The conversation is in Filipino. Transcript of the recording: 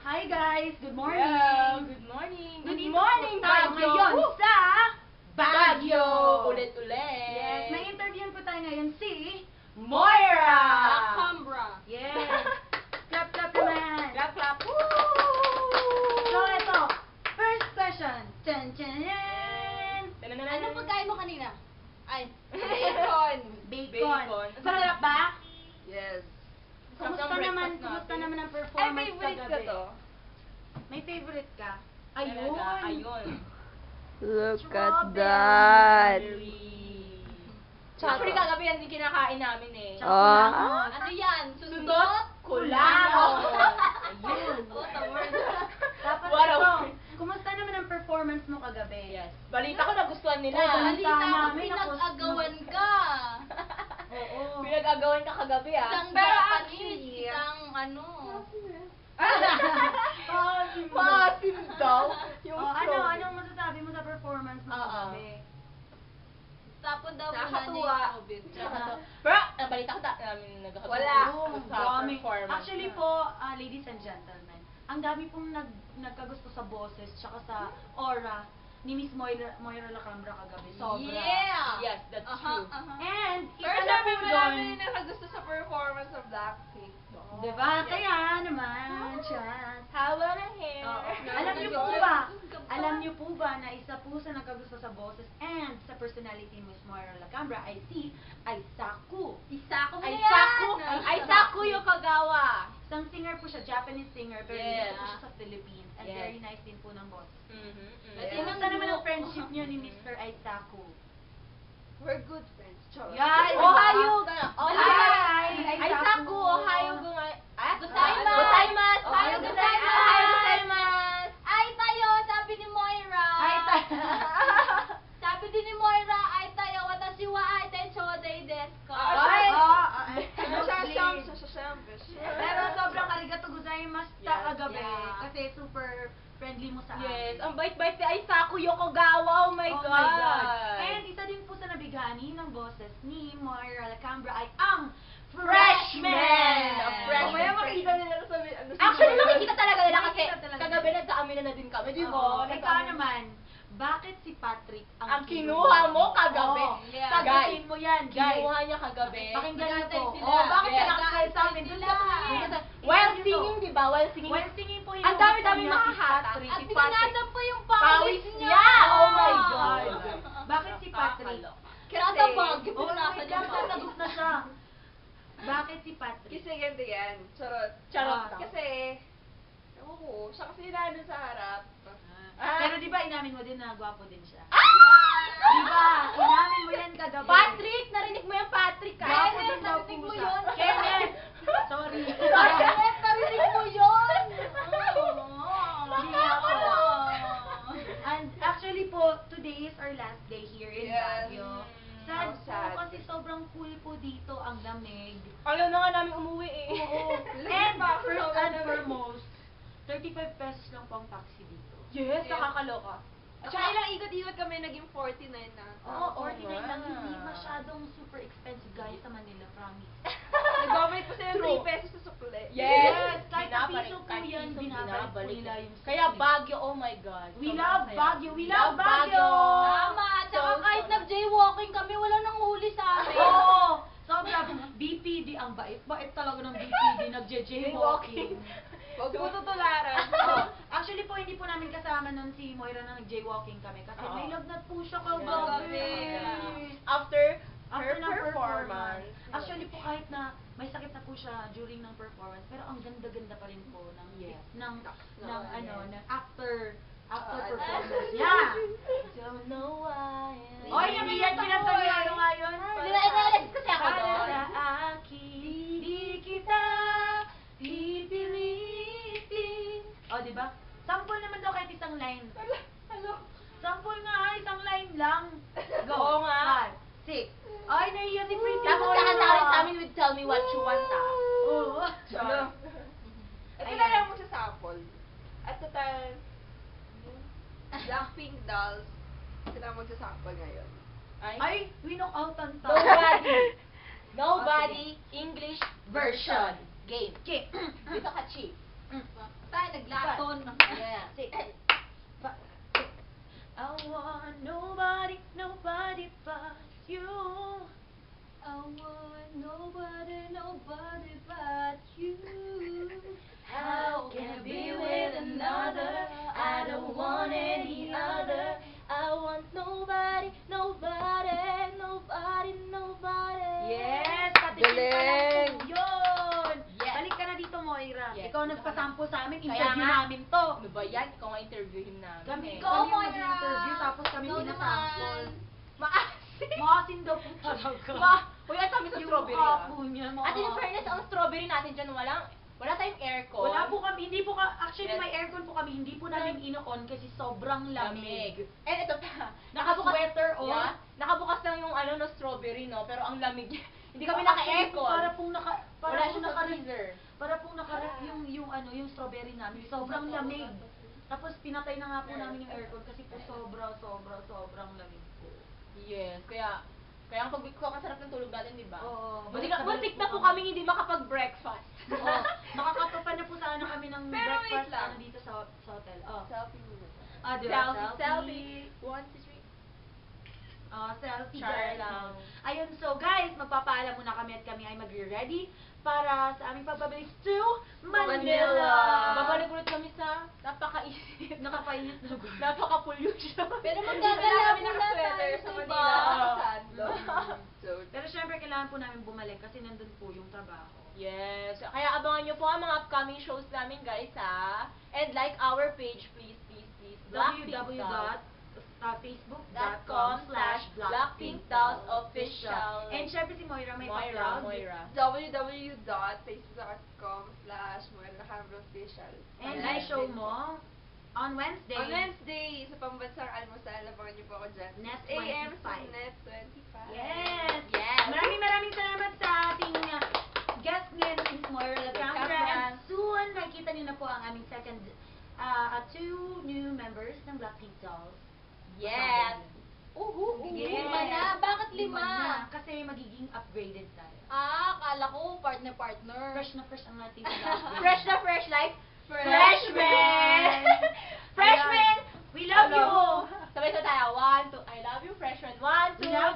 Hi guys, good morning. Yeah, good morning. Good Nandito morning, po tayo Baguio. ngayon sa Baguio. Ulit-ulit. Yes, may interviewin po tayo ngayon si Moira. Cambra. Yes. Clap clap naman. Clap, clap. Woo! So ito, first question. Chan chan. Anong pagkain mo kanina? Ay, bacon. Bacon. Masarap ba? Yes. Kumusta Sarap ng naman, breakfast kumusta natin. naman ang Ay, performance favorite ko kagabi? to. May favorite ka? Talaga, Ayun. Ayun. Look at Strawberry. that. Actually, kagabi yan din kinakain namin eh. Tsaka Ah. kulangot. Ano yan? Sundot, kulangot. Ayun. What a word. Tapos What a ito, word. kumusta naman ang performance mo kagabi? Yes. Balita ko nagustuhan nila. Oh, Balita ko, namin, pinag-agawan ka. Oo. Pinag-agawan ka kagabi ah. Isang Pero Japanese, actually, isang ano. Maasim daw. Yung Oh, flow. anong masasabi mo sa performance mo kagabi? Tapon daw muna niya Nakakatuwa. yung COVID. Pero, balita ko namin nagkakatuwa. Wala. Oo, Sa dami. performance. Actually po, ladies and gentlemen, ang dami pong nagkagusto sa boses tsaka sa aura ni Miss Moira Lacambra kagabi. Sobra. Yeah! Yes, that's true. And, Pero isa na sabi po mo doon, namin yung nakagusto sa performance ng Blackpink. diba? Kaya naman, siya. Haba ng hair. Oo. Alam niyo po ba na isa po sa nagkagusto sa boses and sa personality ni Miss Moira Lacambra ay si Aisaku. Isako mo Aisaku. yan! Aisaku Yokagawa. Isang singer po siya, Japanese singer, pero Yes. dito po siya sa Philippines. And Yes. very nice din po ng boses. Yes. Kumusta naman ang friendship niyo ni Mr. Aisaku? We're good friends. Charot. Guys, Ohayo. Hi! Aisaku. Ohayo gozaimasu. Gozaimasu. Gozaimasu. Ohayo gozaimasu. Ohayo gozaimasu. Ay tayo, sabi ni Moira. Ay, Sabi din ni Moira, ay tayo, watashi wa ai tai chodai desu ka. Pero sobrang arigato gozaimasu Yes, kagabi. yeah. Kasi super friendly mo sa amin. Yes, ang bait-bait ni Aisaku Yokogawa. Oh my Oh God. my God. And isa din po sa nabighani ng boses ni Moira Lacambra ay ang Freshman! A freshman. Mamaya makikita nila sa Actually, makikita talaga nila kasi Makikita talaga. kagabi nagkaamina na din kami, di ba? Oo. Ikaw naman, bakit si Patrick Ang kinuha mo kagabi. Oo. Yeah. Sagutin mo yan, guys. Kinuha niya kagabi. Pakinggan niyo Nag-antay po. sila. Oh, bakit Yes. ka nakakaya sa amin? Doon ka tumingin. While Tingnan niyo singing, to. di ba? While singing. While singing po yung Ang dami-dami niya, si nakahata. Patrick. At Si Patrick. binanatan po yung Pawis pawis niya. niya. Oh my God. Bakit si Patrick? Nasa Baguio, Oh, binanatan wait yung lang, pawis. sasagot na siya. Bakit si Patrick? Kasi ganito yan. Charot. Charot Ah. daw. Kasi, ewan ko, siya kasi nandun sa harap. Pero di ba inamin mo din na gwapo din siya? Ah! Di ba? Inamin mo yan kagabi. Patrick! Narinig mo yan, Patrick, ah. Gwapo Kenneth, din daw narinig po mo siya. yun? Kenneth! Sorry. Kenneth, narinig mo yun! Hindi ako. And actually po, today is our last day here in Yes. Baguio. Sad Oh, po sad. kasi sobrang cool po dito, ang lamig. Ayaw na nga namin umuwi eh. Oo. And first and foremost, 35 pesos lang po ang taxi dito. Yes, Yes. nakakaloka. At saka ilang ikot-ikot kami, naging 49 na. Oo, Oo 49 lang, nga. hindi masyadong super expensive guys sa Manila, promise. Nag-government pa sila ng True. 3 pesos sa sukle. Yes, kahit Binabalik, piso po kahit yan, piso, binabalik po nila yung Kaya sukli. Baguio, oh my God. We Sobrang love saya. Baguio! We love Baguio! Tama, tsaka kahit nag-jaywalking kami, wala nang huli sa amin. Oo! Sobra, BPD, ang bait-bait talaga ng BPD, nagje-jaywalking. Huwag mo tutularan. Oh, actually po, hindi po namin kasama nun si Moira na nag-jaywalking kami kasi Oo. may lagnat po siya Kagabi. kagabi. After After her ng performance. Actually po, kahit na may sakit na po siya during ng performance, pero ang ganda-ganda pa rin po ng Yes. ng Yes. ng after Oo, performance. Yeah. Don't know why. Oy, yung iyan pinagkayalo ngayon. Nila-inalis kasi ako Para doon. sa akin, di kita pipilitin. O, di ba? Sample naman daw kahit isang line. Sample nga, isang line lang. Go. Oo nga. 5, 6. Ay, nahiya si Pretty Tapos Moira. kakanta ka rin sa amin with Tell Me What You Want, ah. Oo. Ano? Ito na lang mo sa sample. At total, Blackpink dolls, sila magsasample ngayon. Ay, winokoutan ta. Nobody. Nobody English version. Game. Okay. Dito ka, Chi. Tayo naglaton. Yeah. Six. Five. Six. I want nobody but you. I want nobody but you. How can I be with another? I don't want any other. I want nobody. Yes! Patikin ka lang po yun! Yes. Balik ka na dito, Moira. Yes. Ikaw nagpasample sa amin, Kaya interview nga. namin to. Ano ba yan? Ikaw nga interviewin namin. Kami, eh. Go, kami yung Moira! mag-interview, tapos kami Go pinasample. naman. Maasim! Maasin daw po talaga. Uy, ang sabi sa Yung strawberry mukha ah. po niya, At in fairness, ang strawberry natin dyan, wala tayong aircon. Wala po kami, hindi po actually Yes. may aircon po kami, hindi po namin ino-on kasi sobrang lamig. And ito pa, Naka-sweater, oh. Yeah, nakabukas lang yung no, strawberry, no? Pero ang lamig niya. Hindi kami Actually po, naka-aircon. Para pong Wala siya sa freezer. Para pong yung strawberry namin, sobrang lamig. Tapos pinatay na nga po namin yung aircon kasi po sobrang lamig po. Yes, kaya ang pagkakasarap ng tulog natin, di ba? Oo. Muntik na po kami hindi makapag-breakfast. Oo. Makakatupan na po sana kami ng Pero wait breakfast lang. dito sa hotel. Oh. Selfie muna. Di ba? Selfie. 1, 2, 3. Selfie Char guys. lang. Ayun, so guys, magpapaalam muna kami at kami ay magre-ready para sa aming pagbabalik to Manila. Babalik ulit kami sa napakaisip. Nakapainit na lugar. Napaka-pollution. Pero Kaya magdadala kami muna naka-sweater tayo sa sa Manila. iba. Sando. So, Pero syempre, kailangan po namin bumalik kasi nandun po yung trabaho. Yes. Kaya abangan nyo po ang mga upcoming shows namin, guys, ha? And like our page, please. www.facebook.com/blackpinkdolls.official. And syempre si Moira may pa-plug. Moira. www.facebook.com/MoiraLacambraOfficial. And yung show mo on Wednesday. On Wednesday, sa pambansang almusal, abangan niyo po ako dyan. Net 6 a.m. sa 25. Net 25. Yes! Yes. Maraming salamat sa ating guest ngayon, si Moira Lacambra. And soon, makikita niyo na po ang aming second, 2 new members ng Blackpink Dolls. Yes. Yes. Lima na? Bakit lima? Na, kasi magiging upgraded tayo. Akala ko partner. Fresh na fresh ang ating Fresh na fresh like Freshmen! Freshmen! We love you! Sabay sa tayo. 1, 2. I love you, freshman. 1, 2. We love